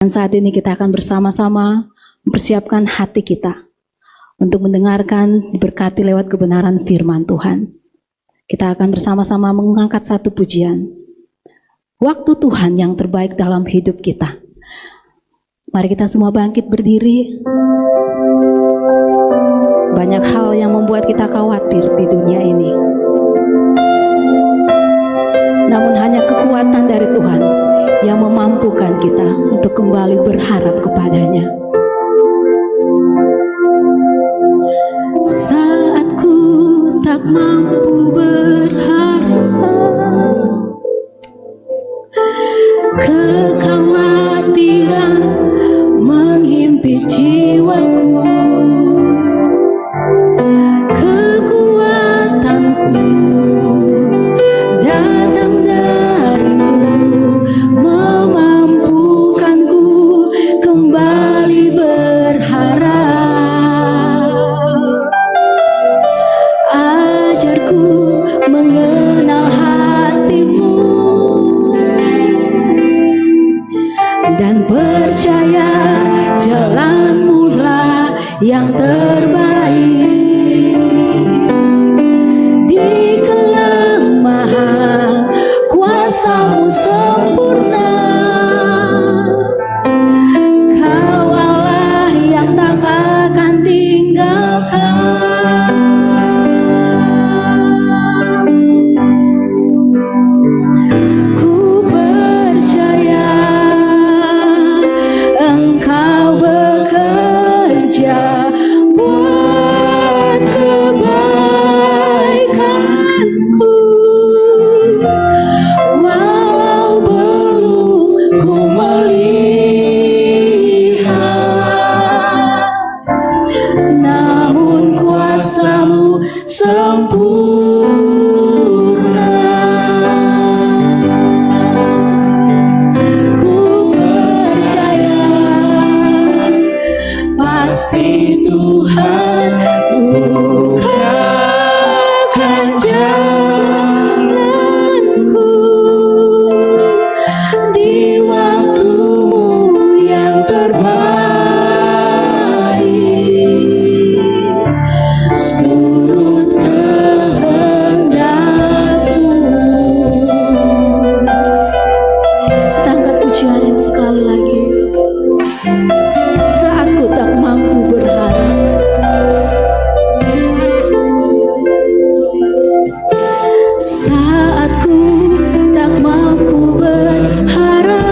Dan saat ini kita akan bersama-sama mempersiapkan hati kita untuk mendengarkan, diberkati lewat kebenaran firman Tuhan. Kita akan bersama-sama mengangkat satu pujian. Waktu Tuhan yang terbaik dalam hidup kita. Mari kita semua bangkit berdiri. Banyak hal yang membuat kita khawatir di dunia ini. Namun hanya kekuatan dari Tuhan yang memampukan kita untuk kembali berharap kepadanya. Saat ku tak mampu berharap, kekhawatiran menghimpit jiwaku, kekuatanku datang darimu, memampukanku kembali berharap. Ajarku mengenal hatimu dan percaya jalanmu-lah yang terbaik. Di kelemahan kuasa-Mu sempurna, Kau Allah yang tak akan tinggalkan. Ku percaya Engkau bekerja buat kebaikanku, walau belum ku melihat, namun kuasa-Mu sempurna. Ku percaya pasti Tuhan bukakan jalanku di waktu-Mu yang terbaik, seturut kehendak-Mu. Kita angkat pujian yang sekali lagi. Saat ku tak mampu berharap, saat ku tak mampu berharap,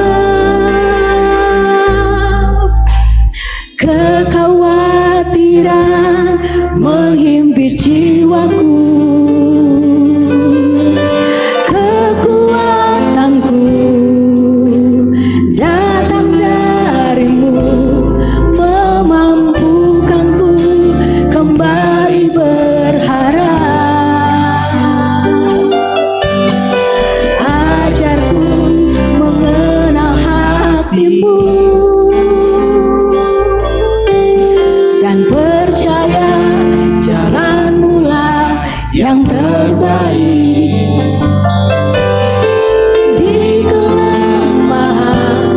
kekhawatiran menghimpit jiwaku, kekuatanku datang darimu, memampukanku kembali berharap. Ajarku mengenal hati-Mu dan percaya jalan-Mu-lah yang terbaik. Di kelemahan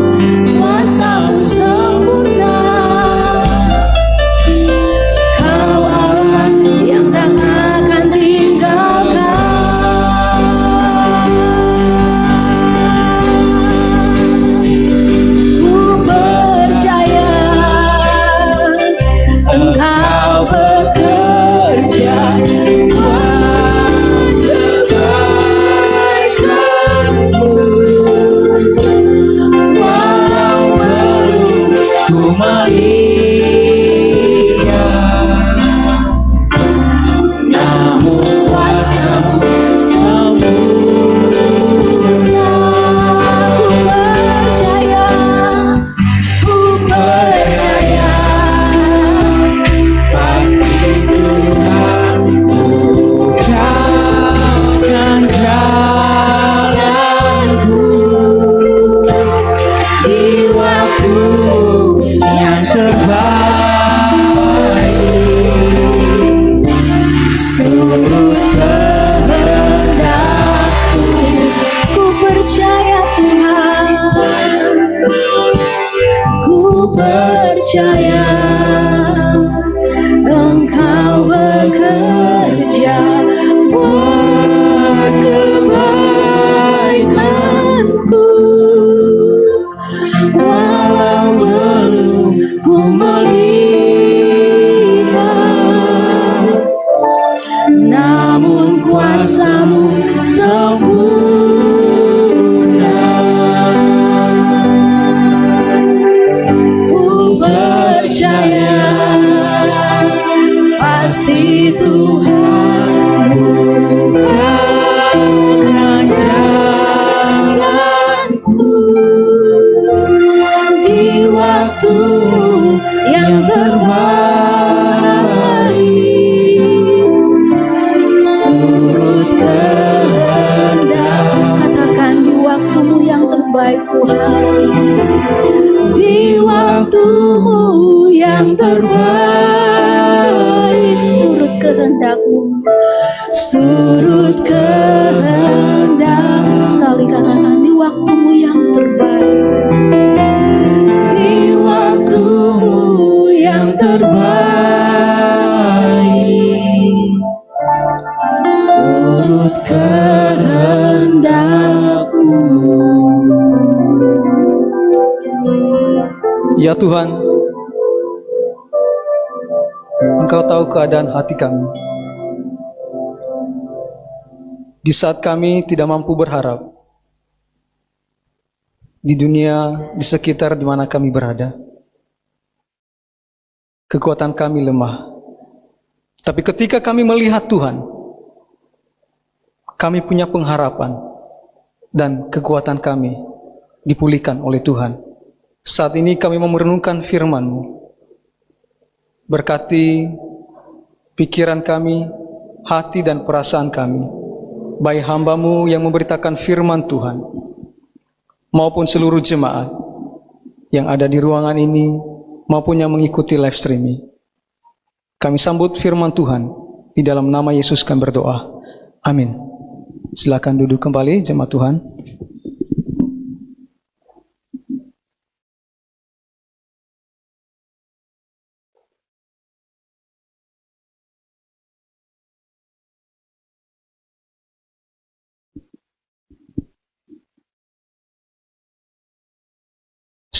kuasa-Mu sempurna, Kau Allah yang tak akan tinggalkan. Ku percaya Engkau bekerja buat percaya Engkau bekerja buat kebaikanku, walau belum ku melihat, namun kuasa-Mu sempurna. Ku percaya pasti Tuhan bukakan jalanku di waktu yang terbaik, surut kehendak. Katakan di waktu-Mu yang terbaik Tuhan, di waktu-Mu yang terbaik, surut kehendak-Mu, surut kehendak. Sekali katakan di waktu-Mu yang terbaik, di waktu-Mu yang terbaik, surut kehendak-Mu. Ya Tuhan, Engkau tahu keadaan hati kami. Di saat kami tidak mampu berharap di dunia, di sekitar di mana kami berada, kekuatan kami lemah. Tapi ketika kami melihat Tuhan, kami punya pengharapan dan kekuatan kami dipulihkan oleh Tuhan. Saat ini kami mau merenungkan firman-Mu. Berkati pikiran kami, hati dan perasaan kami, baik hamba-Mu yang memberitakan firman Tuhan, maupun seluruh jemaat yang ada di ruangan ini, maupun yang mengikuti live streaming. Kami sambut firman Tuhan, di dalam nama Yesus kami berdoa. Amin. Silakan duduk kembali jemaat Tuhan.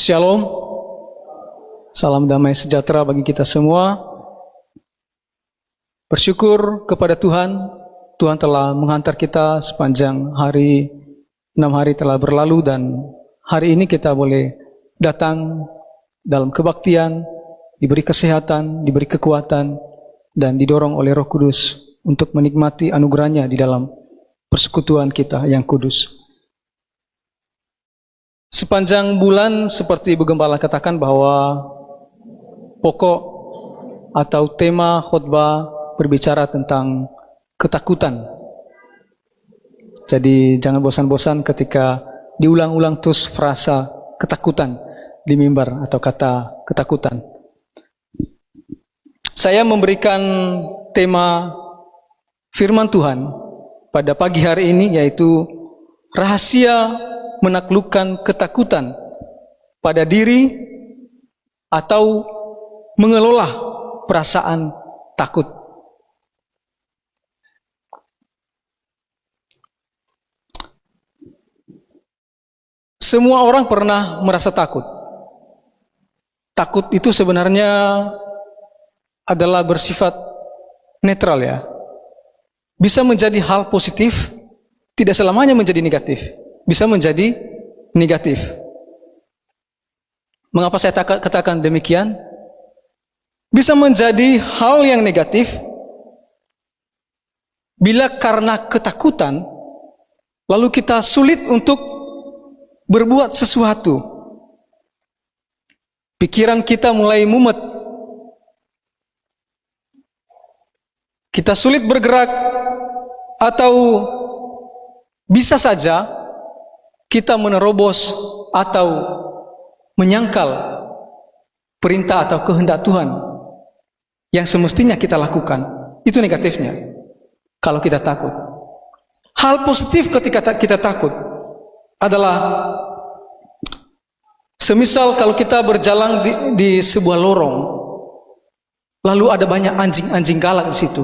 Shalom, salam damai sejahtera bagi kita semua. Bersyukur kepada Tuhan, Tuhan telah menghantar kita sepanjang hari, 6 hari telah berlalu, dan hari ini kita boleh datang dalam kebaktian, diberi kesehatan, diberi kekuatan, dan didorong oleh Roh Kudus untuk menikmati anugerahnya di dalam persekutuan kita yang kudus. Sepanjang bulan, seperti Ibu Gembala katakan, bahwa pokok atau tema khotbah berbicara tentang ketakutan. Jadi jangan bosan-bosan ketika diulang-ulang terus frasa ketakutan di mimbar atau kata ketakutan. Saya memberikan tema firman Tuhan pada pagi hari ini, yaitu rahasia menaklukkan ketakutan pada diri atau mengelola perasaan takut. Semua orang pernah merasa takut. Takut itu sebenarnya adalah bersifat netral, ya. Bisa menjadi hal positif, tidak selamanya menjadi negatif. Bisa menjadi negatif. Mengapa saya katakan demikian? Bisa menjadi hal yang negatif bila karena ketakutan lalu kita sulit untuk berbuat sesuatu. Pikiran kita mulai mumet. Kita sulit bergerak, atau bisa saja kita menerobos atau menyangkal perintah atau kehendak Tuhan yang semestinya kita lakukan. Itu negatifnya kalau kita takut. Hal positif ketika kita takut adalah Semisal kalau kita berjalan di sebuah lorong, lalu ada banyak anjing-anjing galak di situ,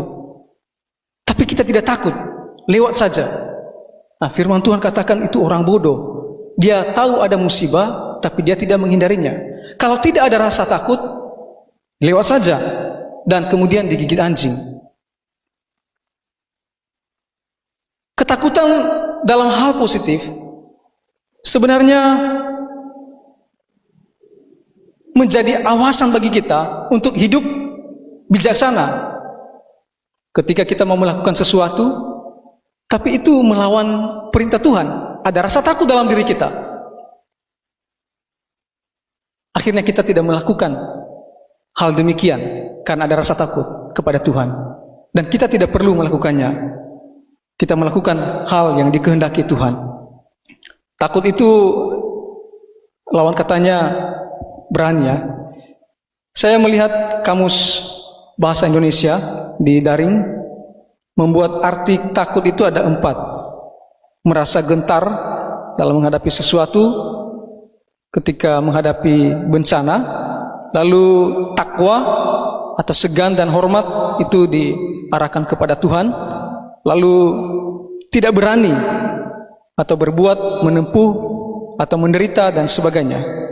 tapi kita tidak takut, lewat saja. Nah, firman Tuhan katakan itu orang bodoh. Dia tahu ada musibah, tapi dia tidak menghindarinya. Kalau tidak ada rasa takut, lewat saja, dan kemudian digigit anjing. Ketakutan dalam hal positif sebenarnya menjadi awasan bagi kita untuk hidup bijaksana. Ketika kita mau melakukan sesuatu, tapi itu melawan perintah Tuhan, ada rasa takut dalam diri kita. Akhirnya kita tidak melakukan hal demikian karena ada rasa takut kepada Tuhan. Dan kita tidak perlu melakukannya. Kita melakukan hal yang dikehendaki Tuhan. Takut itu lawan katanya berani ya. Saya melihat kamus bahasa Indonesia di daring membuat arti takut itu ada 4. Merasa gentar dalam menghadapi sesuatu, ketika menghadapi bencana, lalu takwa atau segan dan hormat itu diarahkan kepada Tuhan, lalu tidak berani atau berbuat, menempuh atau menderita dan sebagainya.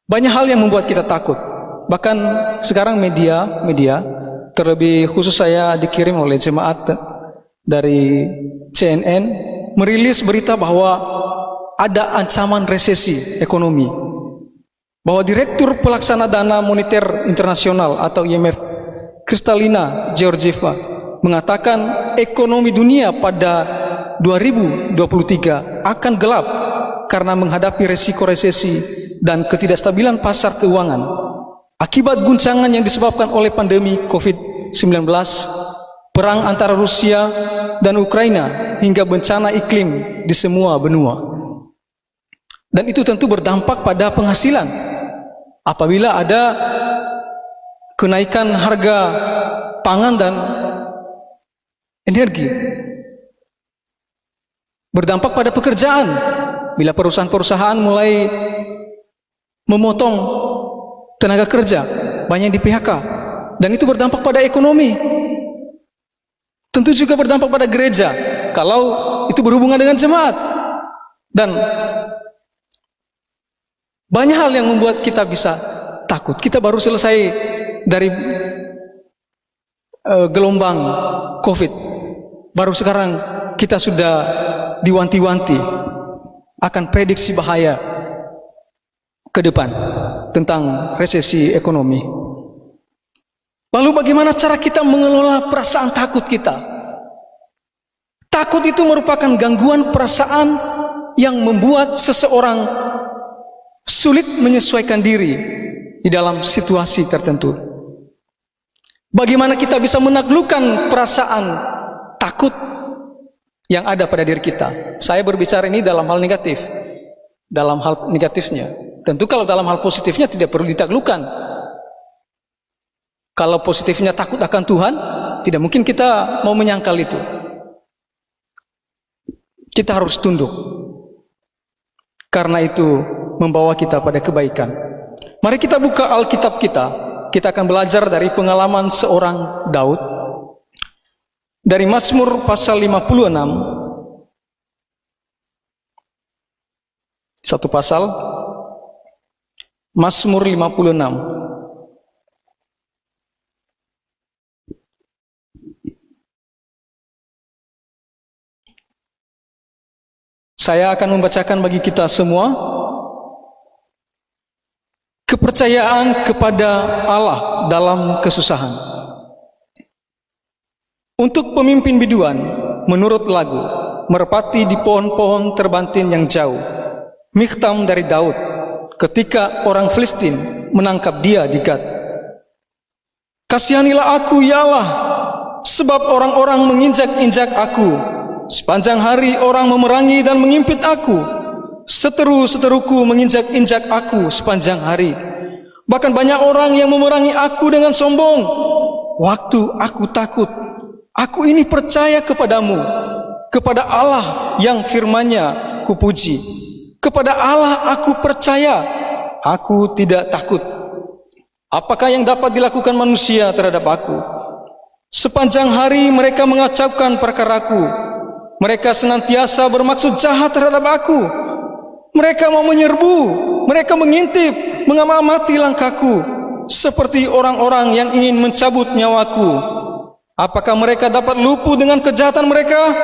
Banyak hal yang membuat kita takut. Bahkan sekarang media, terlebih khusus saya dikirim oleh jemaat dari CNN, merilis berita bahwa ada ancaman resesi ekonomi. Bahwa Direktur Pelaksana Dana Moneter Internasional atau IMF, Kristalina Georgieva, mengatakan ekonomi dunia pada 2023 akan gelap karena menghadapi resiko resesi dan ketidakstabilan pasar keuangan akibat guncangan yang disebabkan oleh pandemi COVID-19, perang antara Rusia dan Ukraina, hingga bencana iklim di semua benua. Dan itu tentu berdampak pada penghasilan. Apabila ada kenaikan harga pangan dan energi, berdampak pada pekerjaan. Bila perusahaan-perusahaan mulai memotong tenaga kerja, banyak di PHK, dan itu berdampak pada ekonomi. Tentu juga berdampak pada gereja kalau itu berhubungan dengan jemaat. Dan banyak hal yang membuat kita bisa takut. Kita baru selesai dari gelombang COVID, baru sekarang kita sudah diwanti-wanti akan prediksi bahaya ke depan tentang resesi ekonomi. Lalu bagaimana cara kita mengelola perasaan takut kita? Takut itu merupakan gangguan perasaan yang membuat seseorang sulit menyesuaikan diri di dalam situasi tertentu. Bagaimana kita bisa menaklukkan perasaan takut yang ada pada diri kita? Saya berbicara ini dalam hal negatif. Dalam hal negatifnya. Tentu kalau dalam hal positifnya tidak perlu ditaklukkan. Kalau positifnya takut akan Tuhan, tidak mungkin kita mau menyangkal itu. Kita harus tunduk. Karena itu membawa kita pada kebaikan. Mari kita buka Alkitab kita. Kita akan belajar dari pengalaman seorang Daud. Dari Mazmur pasal 56. Satu pasal. Mazmur 56. Saya akan membacakan bagi kita semua. Kepercayaan kepada Allah dalam kesusahan. Untuk pemimpin biduan, menurut lagu, merpati di pohon-pohon terbantin yang jauh. Mikhtam dari Daud, ketika orang Filistin menangkap dia di Gat. Kasihanilah aku ya Allah, sebab orang-orang menginjak-injak aku. Sepanjang hari orang memerangi dan mengimpit aku. Seteru-seteruku menginjak-injak aku sepanjang hari. Bahkan banyak orang yang memerangi aku dengan sombong. Waktu aku takut, aku ini percaya kepadamu, kepada Allah yang firman-Nya kupuji. Kepada Allah aku percaya, aku tidak takut. Apakah yang dapat dilakukan manusia terhadap aku? Sepanjang hari mereka mengacaukan perkaraku. Mereka senantiasa bermaksud jahat terhadap aku. Mereka mau menyerbu, mereka mengintip, mengamati langkahku, seperti orang-orang yang ingin mencabut nyawaku. Apakah mereka dapat luput dengan kejahatan mereka?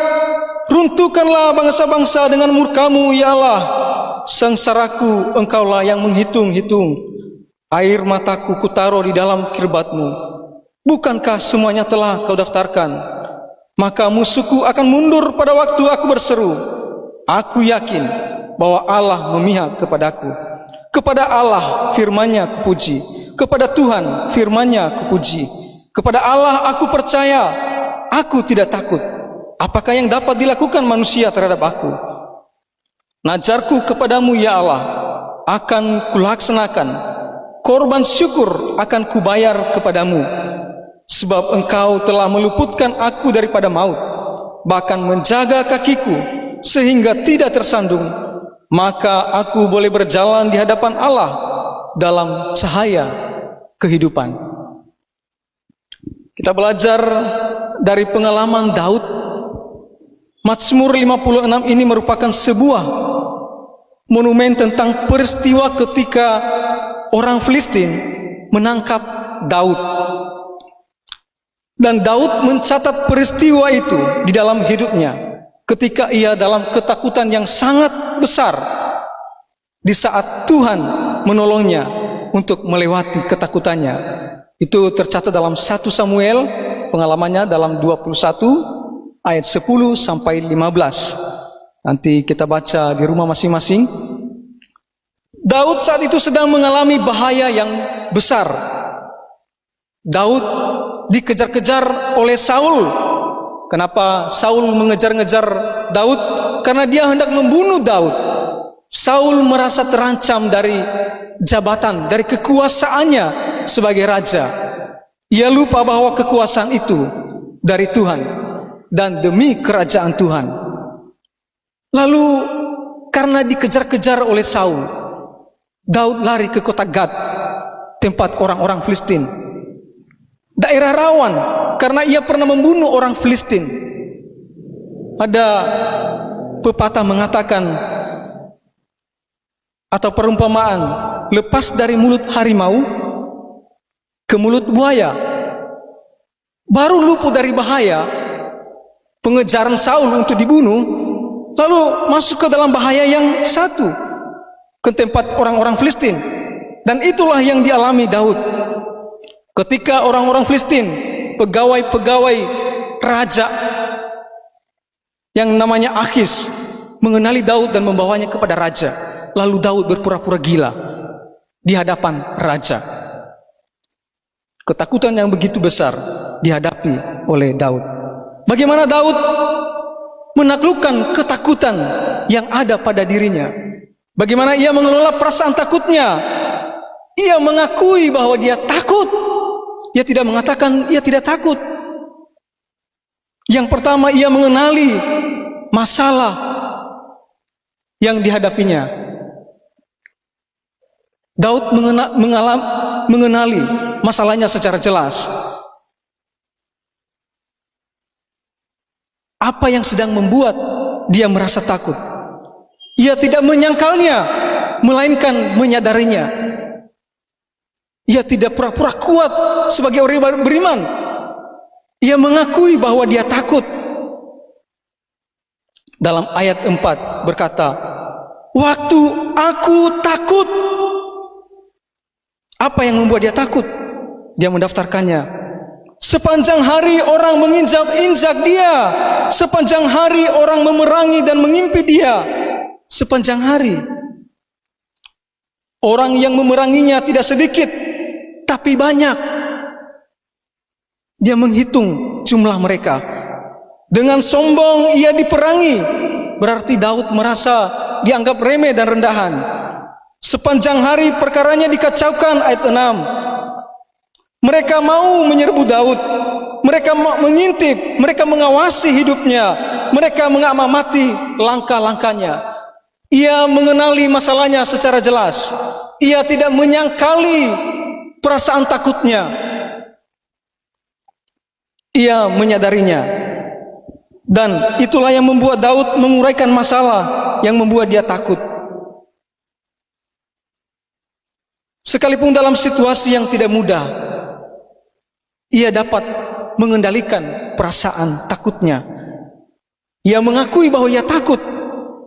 Runtuhkanlah bangsa-bangsa dengan murka-Mu, ya Allah. Sengsaraku Engkaulah yang menghitung-hitung. Air mataku kutaruh di dalam kirbat-Mu. Bukankah semuanya telah Kau daftarkan? Maka musuhku akan mundur pada waktu aku berseru. Aku yakin bahwa Allah memihak kepadaku. Kepada Allah firman-Nya kupuji. Kepada Tuhan firman-Nya kupuji. Kepada Allah aku percaya, aku tidak takut. Apakah yang dapat dilakukan manusia terhadap aku? Najarku kepadamu, ya Allah, akan kulaksanakan. Korban syukur akan kubayar kepadamu. Sebab Engkau telah meluputkan aku daripada maut, bahkan menjaga kakiku sehingga tidak tersandung. Maka aku boleh berjalan di hadapan Allah dalam cahaya kehidupan. Kita belajar dari pengalaman Daud. Mazmur 56 ini merupakan sebuah monumen tentang peristiwa ketika orang Filistin menangkap Daud. Dan Daud mencatat peristiwa itu di dalam hidupnya ketika ia dalam ketakutan yang sangat besar di saat Tuhan menolongnya untuk melewati ketakutannya. Itu tercatat dalam 1 Samuel, pengalamannya dalam 21 ayat 10 sampai 15. Nanti kita baca di rumah masing-masing. Daud saat itu sedang mengalami bahaya yang besar. Daud dikejar-kejar oleh Saul. Kenapa Saul mengejar-ngejar Daud? Karena dia hendak membunuh Daud. Saul merasa terancam dari jabatan, dari kekuasaannya sebagai raja. Ia lupa bahwa kekuasaan itu dari Tuhan dan demi kerajaan Tuhan. Lalu karena dikejar-kejar oleh Saul, Daud lari ke kota Gad, tempat orang-orang Filistin. Daerah rawan karena ia pernah membunuh orang Filistin. Ada pepatah mengatakan atau perumpamaan, lepas dari mulut harimau ke mulut buaya, baru luput dari bahaya pengejaran Saul untuk dibunuh, lalu masuk ke dalam bahaya yang satu, ke tempat orang-orang Filistin. Dan itulah yang dialami Daud ketika orang-orang Filistin, pegawai-pegawai raja yang namanya Akhis, mengenali Daud dan membawanya kepada raja. Lalu Daud berpura-pura gila di hadapan raja. Ketakutan yang begitu besar dihadapi oleh Daud. Bagaimana Daud menaklukkan ketakutan yang ada pada dirinya? Bagaimana ia mengelola perasaan takutnya? Ia mengakui bahwa dia takut. Ia tidak mengatakan ia tidak takut. Yang pertama, ia mengenali masalah yang dihadapinya. Daud mengenali masalahnya secara jelas. Apa yang sedang membuat dia merasa takut? Ia tidak menyangkalnya, melainkan menyadarinya. Ia tidak pura-pura kuat sebagai orang beriman. Ia mengakui bahwa dia takut. Dalam ayat 4 berkata, waktu aku takut. Apa yang membuat dia takut? Dia mendaftarkannya. Sepanjang hari orang menginjak-injak dia. Sepanjang hari orang memerangi dan mengimpi dia. Sepanjang hari. Orang yang memeranginya tidak sedikit, tapi banyak. Dia menghitung jumlah mereka. Dengan sombong ia diperangi. Berarti Daud merasa dianggap remeh dan rendahan. Sepanjang hari perkaranya dikacaukan, ayat 6. Mereka mau menyerbu Daud. Mereka mengintip, mereka mengawasi hidupnya. Mereka mengamati langkah-langkahnya. Ia mengenali masalahnya secara jelas. Ia tidak menyangkali perasaan takutnya. Ia menyadarinya. Dan itulah yang membuat Daud menguraikan masalah yang membuat dia takut. Sekalipun dalam situasi yang tidak mudah, ia dapat mengendalikan perasaan takutnya. Ia mengakui bahwa ia takut.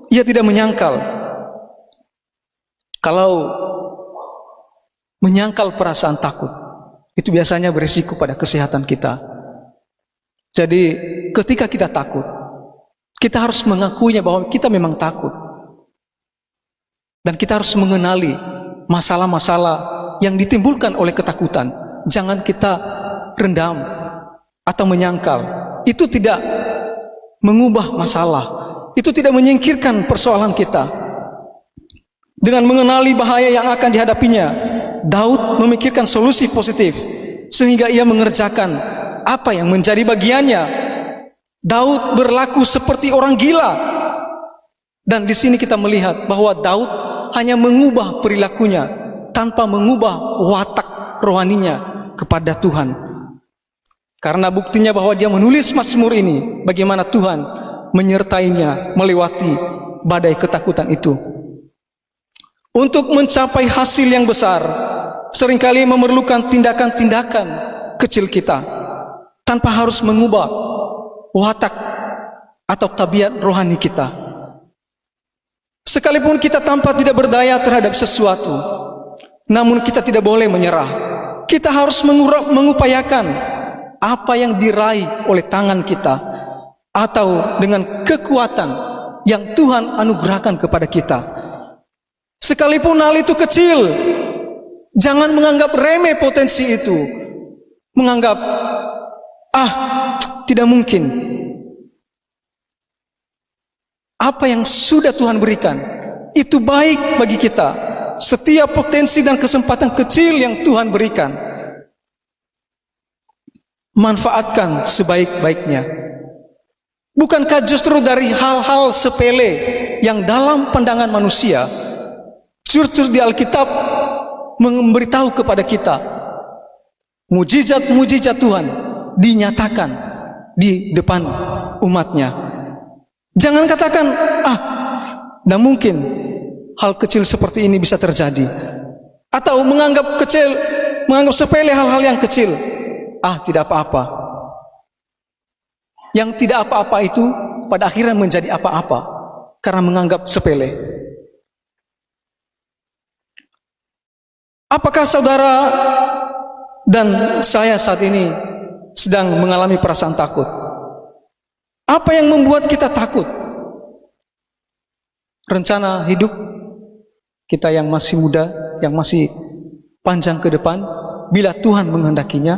Ia tidak menyangkal. Kalau menyangkal perasaan takut, itu biasanya berisiko pada kesehatan kita. Jadi ketika kita takut, kita harus mengakuinya bahwa kita memang takut. Dan kita harus mengenali masalah-masalah yang ditimbulkan oleh ketakutan. Jangan kita rendam atau menyangkal. Itu tidak mengubah masalah. Itu tidak menyingkirkan persoalan kita. Dengan mengenali bahaya yang akan dihadapinya, Daud memikirkan solusi positif sehingga ia mengerjakan apa yang menjadi bagiannya. Daud berlaku seperti orang gila. Dan di sini kita melihat bahwa Daud hanya mengubah perilakunya tanpa mengubah watak rohaninya kepada Tuhan. Karena buktinya bahwa dia menulis Mazmur ini, bagaimana Tuhan menyertainya melewati badai ketakutan itu. Untuk mencapai hasil yang besar, seringkali memerlukan tindakan-tindakan kecil kita, tanpa harus mengubah watak atau tabiat rohani kita. Sekalipun kita tampak tidak berdaya terhadap sesuatu, namun kita tidak boleh menyerah. Kita harus mengupayakan apa yang diraih oleh tangan kita, atau dengan kekuatan yang Tuhan anugerahkan kepada kita. Sekalipun hal itu kecil, jangan menganggap remeh potensi itu. Menganggap, tidak mungkin. Apa yang sudah Tuhan berikan, itu baik bagi kita. Setiap potensi dan kesempatan kecil yang Tuhan berikan, manfaatkan sebaik-baiknya. Bukankah justru dari hal-hal sepele yang dalam pandangan manusia, justru di Alkitab memberitahu kepada kita, mujizat-mujizat Tuhan dinyatakan di depan umatnya. Jangan katakan, tidak mungkin hal kecil seperti ini bisa terjadi. Atau menganggap sepele hal-hal yang kecil. Tidak apa-apa. Yang tidak apa-apa itu pada akhirnya menjadi apa-apa karena menganggap sepele. Apakah saudara dan saya saat ini sedang mengalami perasaan takut? Apa yang membuat kita takut? Rencana hidup kita yang masih muda, yang masih panjang ke depan, bila Tuhan menghendakinya.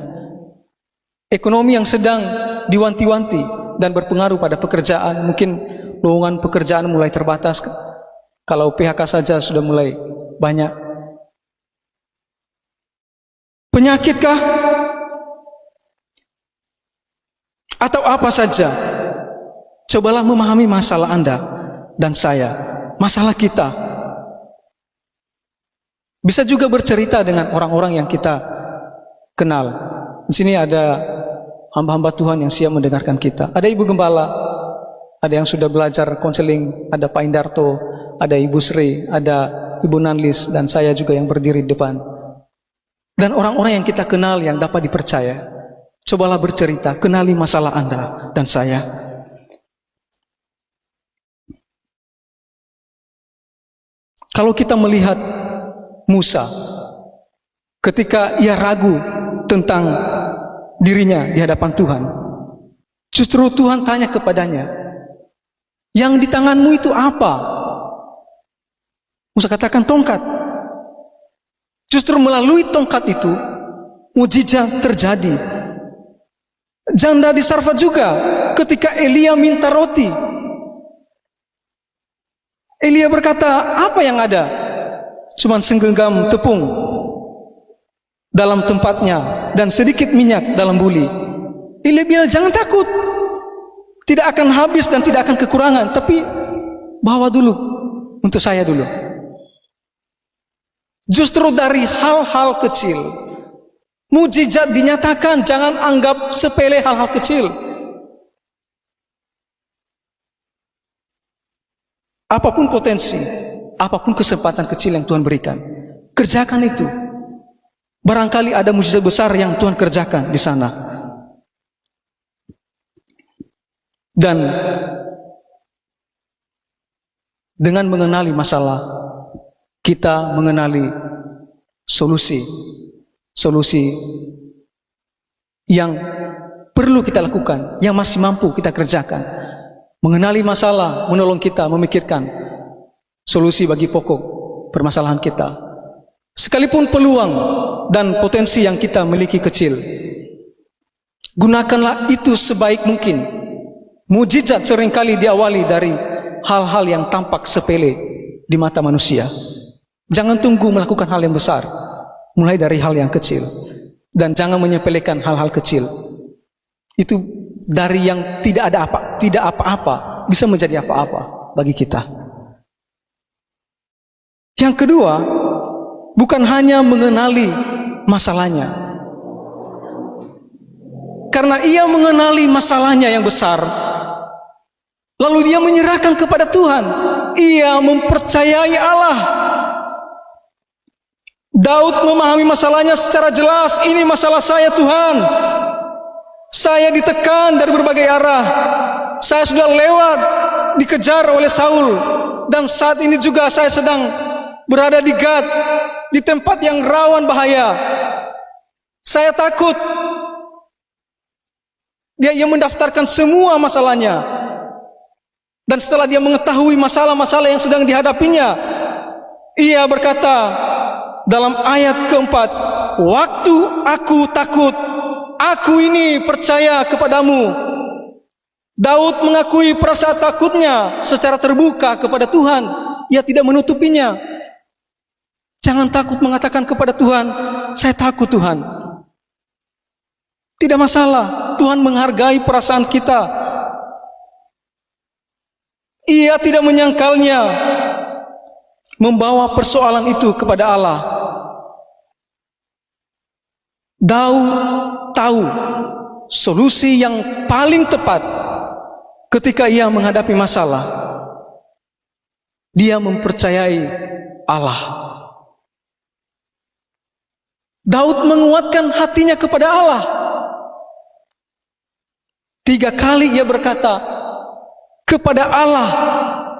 Ekonomi yang sedang diwanti-wanti dan berpengaruh pada pekerjaan. Mungkin lowongan pekerjaan mulai terbatas. Kalau PHK saja sudah mulai banyak. Penyakitkah? Atau apa saja? Cobalah memahami masalah Anda dan saya, masalah kita. Bisa juga bercerita dengan orang-orang yang kita kenal. Di sini ada hamba-hamba Tuhan yang siap mendengarkan kita. Ada Ibu Gembala, ada yang sudah belajar konseling, ada Pak Indarto, ada Ibu Sri, ada Ibu Nanlis, dan saya juga yang berdiri di depan. Dan orang-orang yang kita kenal yang dapat dipercaya. Cobalah bercerita, kenali masalah Anda dan saya. Kalau kita melihat Musa, ketika ia ragu tentang dirinya di hadapan Tuhan, justru Tuhan tanya kepadanya, yang di tanganmu itu apa? Musa katakan tongkat. Justru melalui tongkat itu mujizat terjadi. Janda di Sarfat juga, ketika Elia minta roti, Elia berkata, apa yang ada? Cuman segenggam tepung dalam tempatnya dan sedikit minyak dalam buli. Elia bilang, jangan takut, tidak akan habis dan tidak akan kekurangan, tapi bawa dulu untuk saya dulu. Justru dari hal-hal kecil, mujizat dinyatakan. Jangan anggap sepele hal-hal kecil. Apapun potensi, apapun kesempatan kecil yang Tuhan berikan, kerjakan itu. Barangkali ada mujizat besar yang Tuhan kerjakan di sana. Dan dengan mengenali masalah, kita mengenali solusi yang perlu kita lakukan, yang masih mampu kita kerjakan. Mengenali masalah, menolong kita memikirkan solusi bagi pokok permasalahan kita. Sekalipun peluang dan potensi yang kita miliki kecil, gunakanlah itu sebaik mungkin. Mujizat seringkali diawali dari hal-hal yang tampak sepele di mata manusia. Jangan tunggu melakukan hal yang besar, mulai dari hal yang kecil. Dan jangan menyepelekan hal-hal kecil. Itu dari yang tidak apa-apa bisa menjadi apa-apa bagi kita. Yang kedua, bukan hanya mengenali masalahnya. Karena ia mengenali masalahnya yang besar, lalu dia menyerahkan kepada Tuhan. Ia mempercayai Allah. Daud memahami masalahnya secara jelas. Ini masalah saya, Tuhan. Saya ditekan dari berbagai arah. Saya sudah lewat, dikejar oleh Saul. Dan saat ini juga saya sedang berada di Gad, di tempat yang rawan bahaya. Saya takut. Dia mendaftarkan semua masalahnya. Dan setelah dia mengetahui masalah-masalah yang sedang dihadapinya, ia berkata dalam ayat keempat, "Waktu aku takut, aku ini percaya kepadamu." Daud mengakui perasaan takutnya secara terbuka kepada Tuhan. Ia tidak menutupinya. Jangan takut mengatakan kepada Tuhan, "Saya takut, Tuhan." Tidak masalah, Tuhan menghargai perasaan kita. Ia tidak menyangkalnya, membawa persoalan itu kepada Allah. Daud tahu solusi yang paling tepat ketika ia menghadapi masalah. Dia mempercayai Allah. Daud menguatkan hatinya kepada Allah. 3 kali ia berkata, "Kepada Allah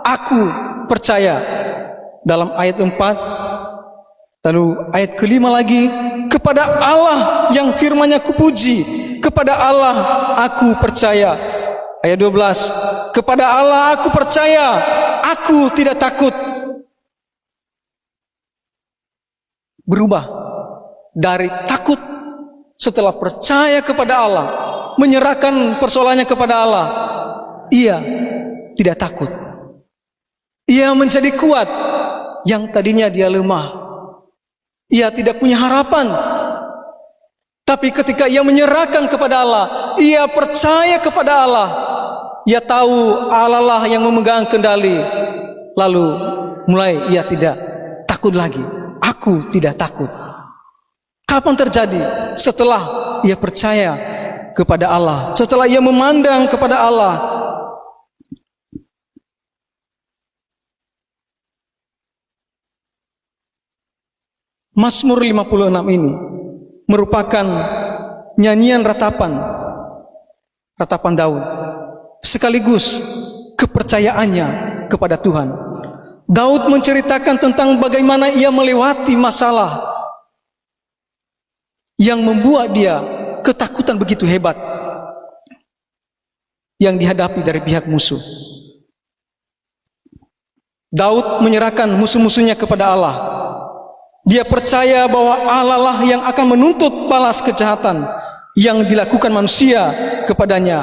aku percaya." Dalam ayat 4, lalu ayat kelima lagi, "Kepada Allah yang firman-Nya kupuji, kepada Allah aku percaya." Ayat 12, "Kepada Allah aku percaya, aku tidak takut." Berubah dari takut setelah percaya kepada Allah, menyerahkan persoalannya kepada Allah. Ia tidak takut. Ia menjadi kuat yang tadinya dia lemah. Ia tidak punya harapan. Tapi ketika ia menyerahkan kepada Allah, ia percaya kepada Allah. Ia tahu Allah lah yang memegang kendali. Lalu mulai ia tidak takut lagi. Aku tidak takut. Kapan terjadi? Setelah ia percaya kepada Allah, setelah ia memandang kepada Allah. Mazmur 56 ini merupakan nyanyian ratapan Daud, sekaligus kepercayaannya kepada Tuhan. Daud menceritakan tentang bagaimana ia melewati masalah yang membuat dia ketakutan begitu hebat yang dihadapi dari pihak musuh. Daud menyerahkan musuh-musuhnya kepada Allah. Dia percaya bahwa Allah lah yang akan menuntut balas kejahatan yang dilakukan manusia kepadanya.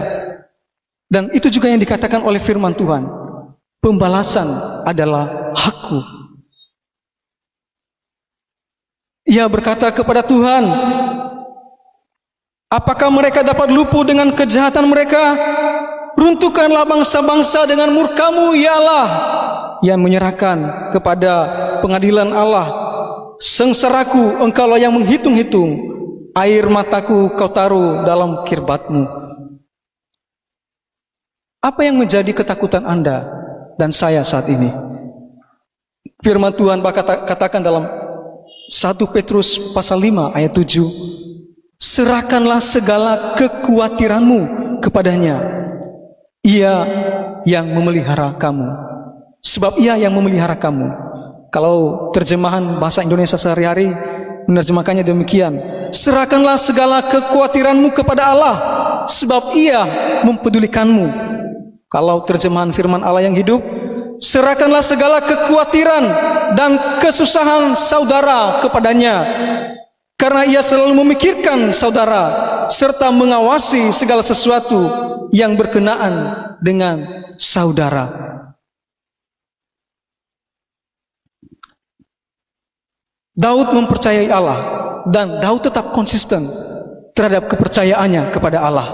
Dan itu juga yang dikatakan oleh firman Tuhan. Pembalasan adalah hakku. Ia berkata kepada Tuhan, "Apakah mereka dapat luput dengan kejahatan mereka? Runtuhkanlah bangsa-bangsa dengan murka-Mu, ya Allah. yang menyerahkan kepada pengadilan Allah, sengsaraku engkaulah yang menghitung-hitung, air mataku kau taruh dalam kirbatmu. Apa yang menjadi ketakutan Anda dan saya saat ini? Firman Tuhan katakan dalam 1 Petrus pasal 5 ayat 7, serahkanlah segala kekhawatiranmu kepadanya, Ia yang memelihara kamu. Sebab Ia yang memelihara kamu. Kalau terjemahan bahasa Indonesia sehari-hari menerjemahkannya demikian, serahkanlah segala kekhawatiranmu kepada Allah, sebab Ia mempedulikanmu. Kalau terjemahan firman Allah yang hidup, serahkanlah segala kekhawatiran dan kesusahan saudara kepadanya, karena Ia selalu memikirkan saudara serta mengawasi segala sesuatu yang berkenaan dengan saudara. Daud mempercayai Allah, dan Daud tetap konsisten terhadap kepercayaannya kepada Allah.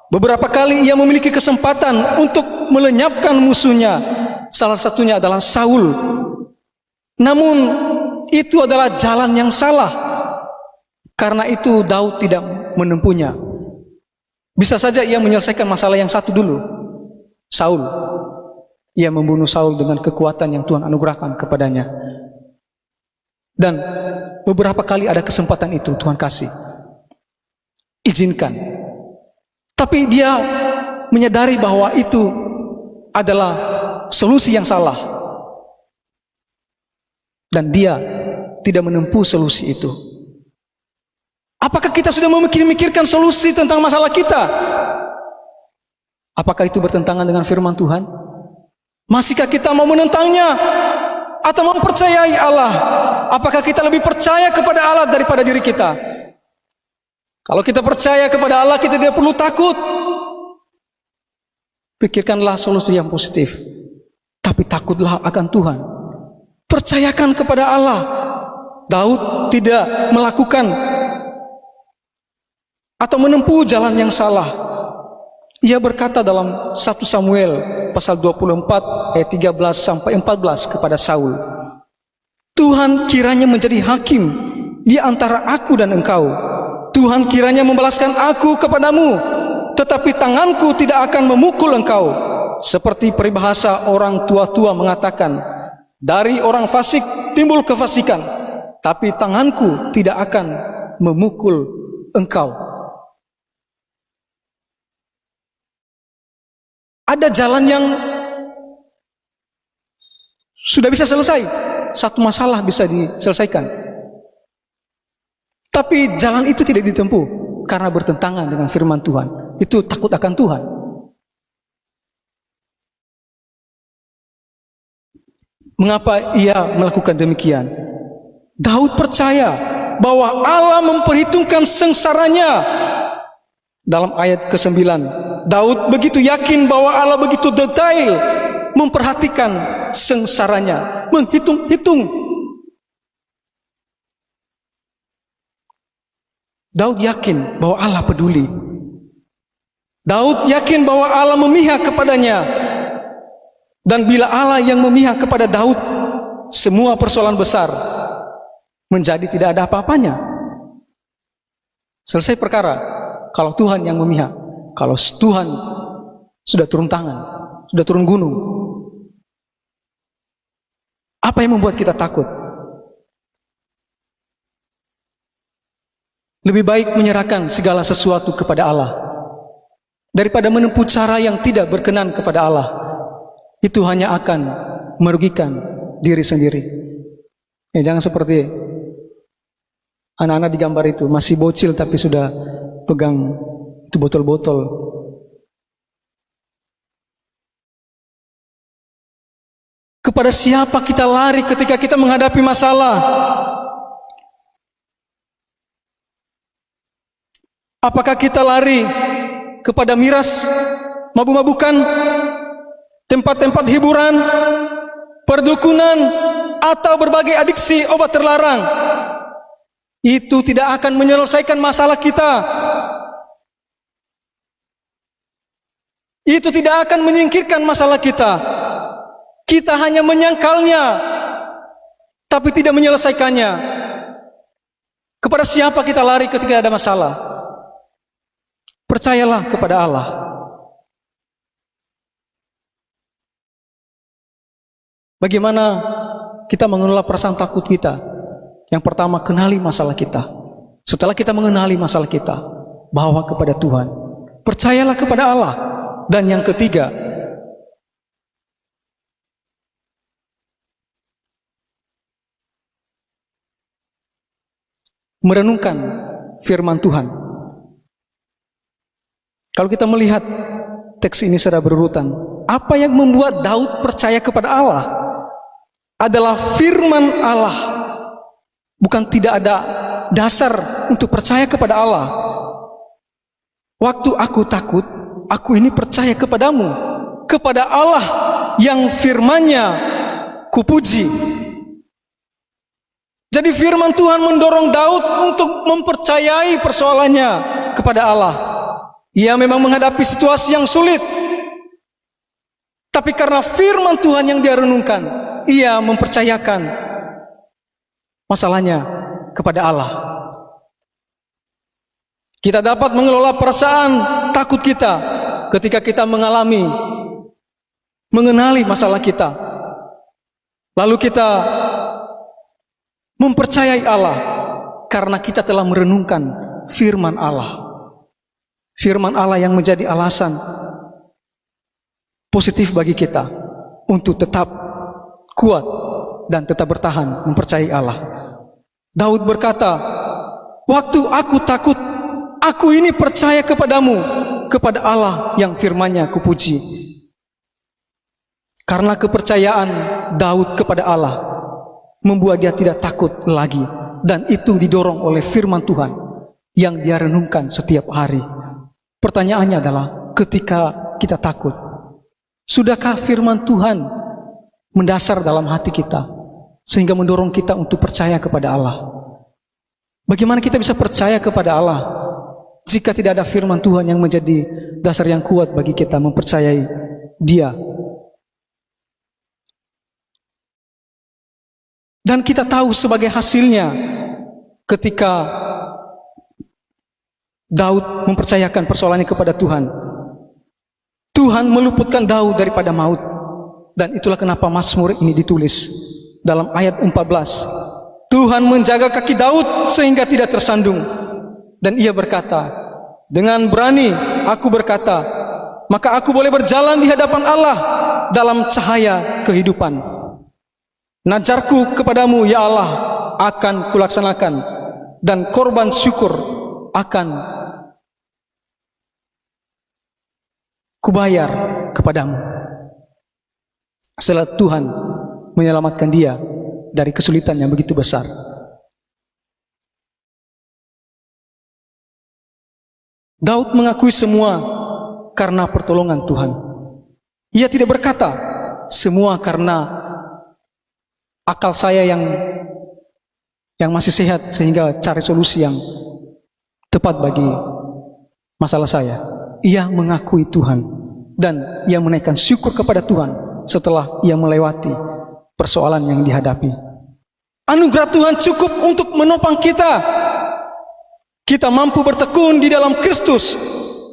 Beberapa kali ia memiliki kesempatan untuk melenyapkan musuhnya, salah satunya adalah Saul. Namun itu adalah jalan yang salah. Karena itu Daud tidak menempuhnya. Bisa saja ia menyelesaikan masalah yang satu dulu, Saul. Ia membunuh Saul dengan kekuatan yang Tuhan anugerahkan kepadanya. Dan beberapa kali ada kesempatan itu Tuhan kasih, izinkan. Tapi dia menyadari bahwa itu adalah solusi yang salah, dan dia tidak menempuh solusi itu. Apakah kita sudah memikirkan solusi tentang masalah kita? Apakah itu bertentangan dengan firman Tuhan? Masihkah kita mau menentangnya atau mempercayai Allah? Apakah kita lebih percaya kepada Allah daripada diri kita? Kalau kita percaya kepada Allah, kita tidak perlu takut. Pikirkanlah solusi yang positif, tapi takutlah akan Tuhan. Percayakan kepada Allah. Daud tidak melakukan atau menempuh jalan yang salah. Ia berkata dalam 1 Samuel pasal 24 ayat 13 sampai 14 kepada Saul, Tuhan kiranya menjadi hakim di antara aku dan engkau. Tuhan kiranya membalaskan aku kepadamu, tetapi tanganku tidak akan memukul engkau. Seperti peribahasa orang tua-tua mengatakan, dari orang fasik timbul kefasikan, tapi tanganku tidak akan memukul engkau. Ada jalan yang sudah bisa selesai, satu masalah bisa diselesaikan. Tapi jalan itu tidak ditempuh karena bertentangan dengan firman Tuhan. Itu takut akan Tuhan. Mengapa ia melakukan demikian? Daud percaya bahwa Allah memperhitungkan sengsaranya. Dalam ayat ke-9, Daud begitu yakin bahwa Allah begitu detail memperhatikan sengsaranya, menghitung-hitung. Daud yakin bahwa Allah peduli. Daud yakin bahwa Allah memihak kepadanya. Dan bila Allah yang memihak kepada Daud, semua persoalan besar menjadi tidak ada apa-apanya. Selesai perkara. Kalau Tuhan yang memihak, kalau Tuhan sudah turun tangan, sudah turun gunung, apa yang membuat kita takut? Lebih baik menyerahkan segala sesuatu kepada Allah daripada menempuh cara yang tidak berkenan kepada Allah. Itu hanya akan merugikan diri sendiri. Jangan seperti anak-anak di gambar itu, masih bocil tapi sudah pegang itu botol-botol. Kepada siapa kita lari ketika kita menghadapi masalah? Apakah kita lari kepada miras, mabuk-mabukan, tempat-tempat hiburan, perdukunan, atau berbagai adiksi obat terlarang? Itu tidak akan menyelesaikan masalah kita. Itu tidak akan menyingkirkan masalah kita. Kita hanya menyangkalnya, tapi tidak menyelesaikannya. Kepada siapa kita lari ketika ada masalah? Percayalah kepada Allah. Bagaimana kita mengelola perasaan takut kita? Yang pertama, kenali masalah kita. Setelah kita mengenali masalah kita, bawa kepada Tuhan. Percayalah kepada Allah. Dan yang ketiga, merenungkan firman Tuhan. Kalau kita melihat teks ini secara berurutan, apa yang membuat Daud percaya kepada Allah adalah firman Allah. Bukan tidak ada dasar untuk percaya kepada Allah. Waktu aku takut, aku ini percaya kepadamu, kepada Allah yang firman-Nya kupuji. Jadi firman Tuhan mendorong Daud untuk mempercayai persoalannya kepada Allah. Ia memang menghadapi situasi yang sulit, tapi karena firman Tuhan yang dia renungkan, ia mempercayakan masalahnya kepada Allah. Kita dapat mengelola perasaan takut kita ketika kita mengenali masalah kita. Lalu kita mempercayai Allah karena kita telah merenungkan firman Allah. Firman Allah yang menjadi alasan positif bagi kita untuk tetap kuat dan tetap bertahan mempercayai Allah. Daud berkata, waktu aku takut, aku ini percaya kepadamu, kepada Allah yang firman-Nya kupuji. Karena kepercayaan Daud kepada Allah membuat dia tidak takut lagi, dan itu didorong oleh firman Tuhan yang dia renungkan setiap hari. Pertanyaannya adalah, ketika kita takut, sudahkah firman Tuhan mendasar dalam hati kita sehingga mendorong kita untuk percaya kepada Allah? Bagaimana kita bisa percaya kepada Allah jika tidak ada firman Tuhan yang menjadi dasar yang kuat bagi kita mempercayai Dia? Dan kita tahu sebagai hasilnya ketika Daud mempercayakan persoalannya kepada Tuhan, Tuhan meluputkan Daud daripada maut. Dan itulah kenapa Mazmur ini ditulis dalam ayat 14. Tuhan menjaga kaki Daud sehingga tidak tersandung. Dan ia berkata, dengan berani aku berkata, maka aku boleh berjalan di hadapan Allah dalam cahaya kehidupan. Najarku kepadamu ya Allah akan kulaksanakan, dan korban syukur akan kubayar kepadamu. Setelah Tuhan menyelamatkan dia dari kesulitan yang begitu besar. Daud mengakui semua karena pertolongan Tuhan. Ia tidak berkata semua karena akal saya yang masih sehat sehingga cari solusi yang tepat bagi masalah saya. Ia mengakui Tuhan dan ia menaikkan syukur kepada Tuhan setelah ia melewati persoalan yang dihadapi. Anugerah Tuhan cukup untuk menopang kita. Kita mampu bertekun di dalam Kristus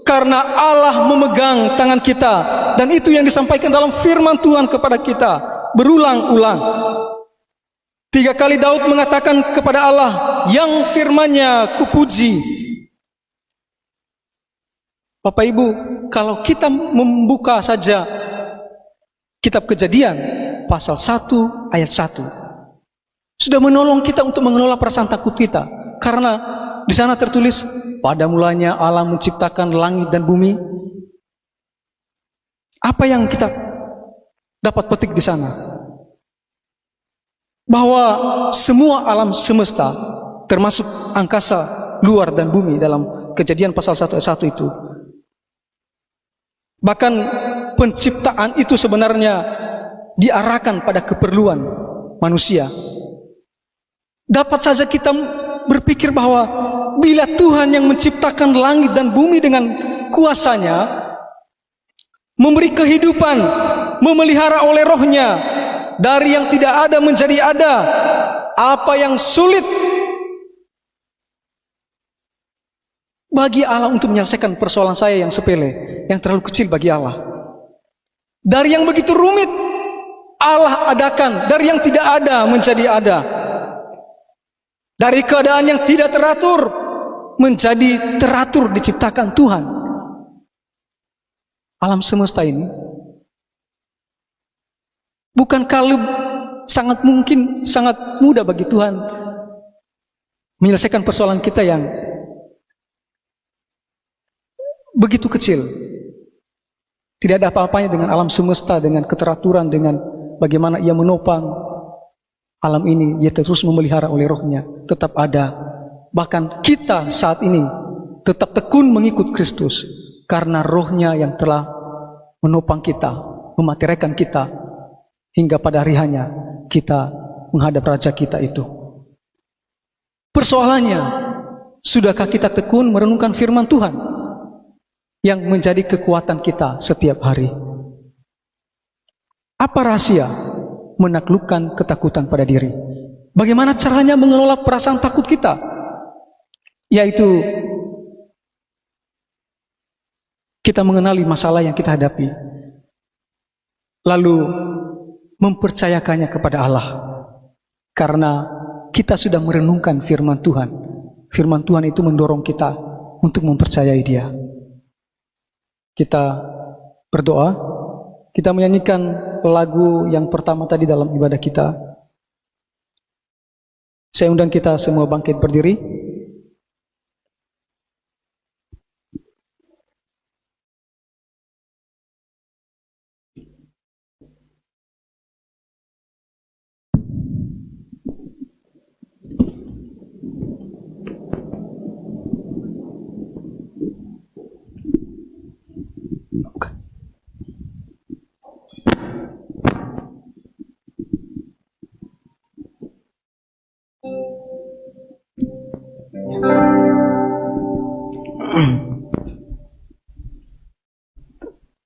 karena Allah memegang tangan kita, dan itu yang disampaikan dalam firman Tuhan kepada kita berulang-ulang. 3 kali Daud mengatakan kepada Allah yang firman-Nya kupuji. Bapak Ibu, kalau kita membuka saja kitab Kejadian pasal 1 ayat 1, sudah menolong kita untuk mengelola perasaan takut kita. Karena di sana tertulis, pada mulanya Allah menciptakan langit dan bumi. Apa yang kita dapat petik di sana? Bahwa semua alam semesta, termasuk angkasa luar dan bumi dalam Kejadian pasal 1 ayat 1 itu, bahkan penciptaan itu sebenarnya diarahkan pada keperluan manusia. Dapat saja kita berpikir bahwa bila Tuhan yang menciptakan langit dan bumi dengan kuasa-Nya, memberi kehidupan, memelihara oleh Roh-Nya, dari yang tidak ada menjadi ada. Apa yang sulit bagi Allah untuk menyelesaikan persoalan saya yang sepele, yang terlalu kecil bagi Allah. Dari yang begitu rumit, Allah adakan. Dari yang tidak ada menjadi ada. Dari keadaan yang tidak teratur menjadi teratur, diciptakan Tuhan. Alam semesta ini bukan kalau sangat mungkin, sangat mudah bagi Tuhan menyelesaikan persoalan kita yang begitu kecil. Tidak ada apa-apanya dengan alam semesta, dengan keteraturan, dengan bagaimana ia menopang alam ini. Ia terus memelihara oleh Roh-Nya, tetap ada. Bahkan kita saat ini tetap tekun mengikut Kristus, karena Roh-Nya yang telah menopang kita, memateraikan kita, hingga pada hari hanya kita menghadap Raja kita itu. Persoalannya, sudahkah kita tekun merenungkan firman Tuhan yang menjadi kekuatan kita setiap hari? Apa rahasia menaklukkan ketakutan pada diri? Bagaimana caranya mengelola perasaan takut kita? Yaitu kita mengenali masalah yang kita hadapi, lalu mempercayakannya kepada Allah. Karena kita sudah merenungkan firman Tuhan. Firman Tuhan itu mendorong kita untuk mempercayai Dia. Kita berdoa, kita menyanyikan lagu yang pertama tadi dalam ibadah kita. Saya undang kita semua bangkit berdiri.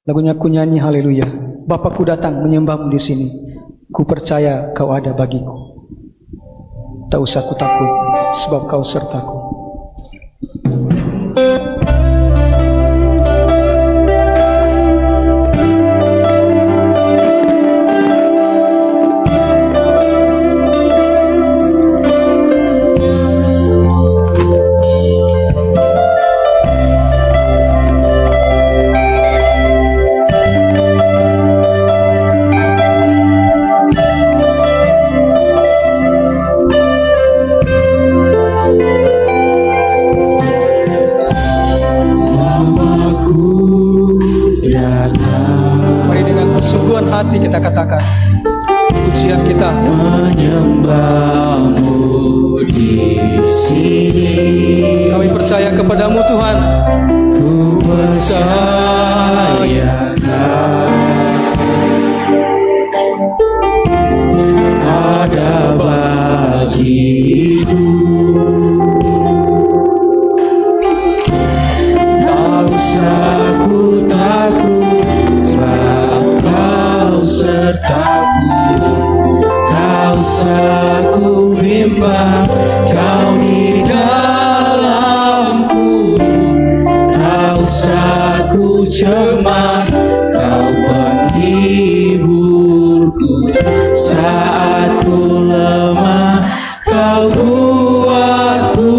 Lagunya ku nyanyi haleluya. Bapakku datang menyembahmu di sini. Ku percaya kau ada bagiku. Tak usah ku takut, sebab kau sertaku. Hati kita katakan pujian kita, menyembahmu di sini. Kami percaya kepadamu Tuhan. Ku percayakan ada bagiku. Tak usah ku takut, sebab kau sertaku. Tak usah ku bimbang, kau di dalamku. Tak usah ku cemas, kau penghiburku. Saat ku lemah, kau kuatku.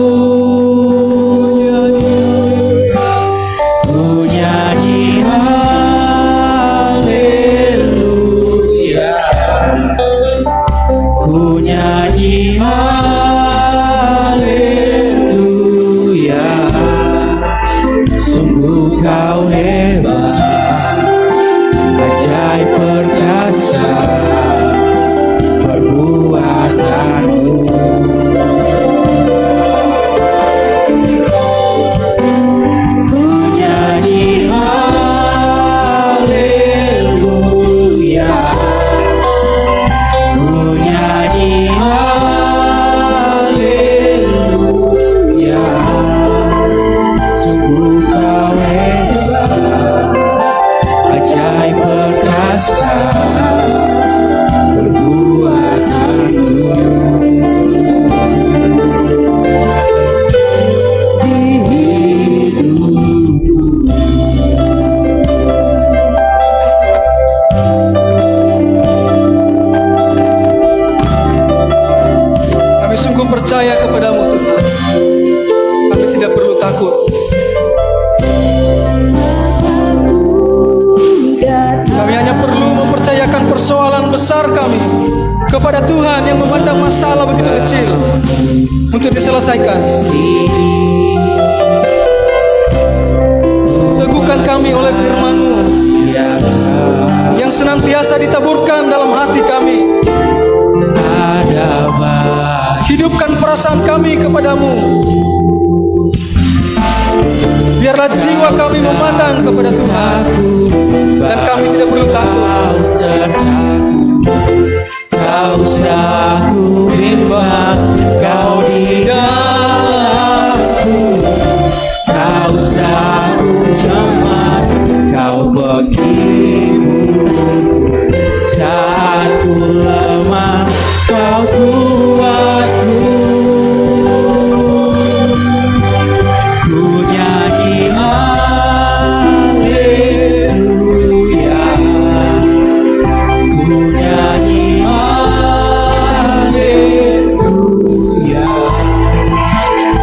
Ku nyanyi haleluya, ku nyanyi haleluya. Sungguh kau hebat, ajaib perkasa perbuatanmu. sungguh percaya kepadamu Tuhan. Kami tidak perlu takut. Kami hanya perlu mempercayakan persoalan besar kami kepada Tuhan yang memandang masalah begitu kecil untuk diselesaikan. Teguhkan kami oleh firman-Mu yang senantiasa ditaburkan dalam hati kami. Hidupkan perasaan kami kepadamu. Biarlah jiwa kami memandang kepada Tuhan, dan kami tidak perlu takut. Kau selaku bimbang, kau di dalamku. Kau selaku cemas, kau bagimu. Saat ku lemah, kau kuatku. Ku nyanyi haleluya. Ku nyanyi haleluya.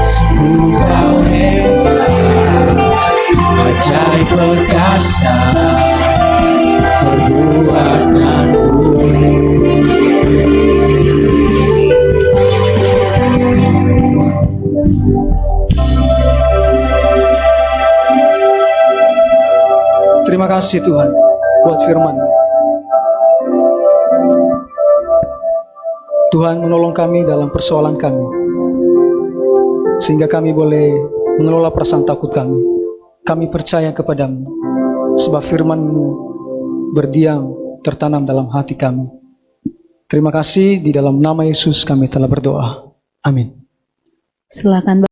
Sungguh kau hebat, ajaib perkasa perbuatanmu. Terima kasih Tuhan buat firman. Tuhan menolong kami dalam persoalan kami, sehingga kami boleh mengelola perasaan takut kami. Kami percaya kepadamu, sebab firman-Mu berdiam tertanam dalam hati kami. Terima kasih, di dalam nama Yesus kami telah berdoa. Amin. Silakan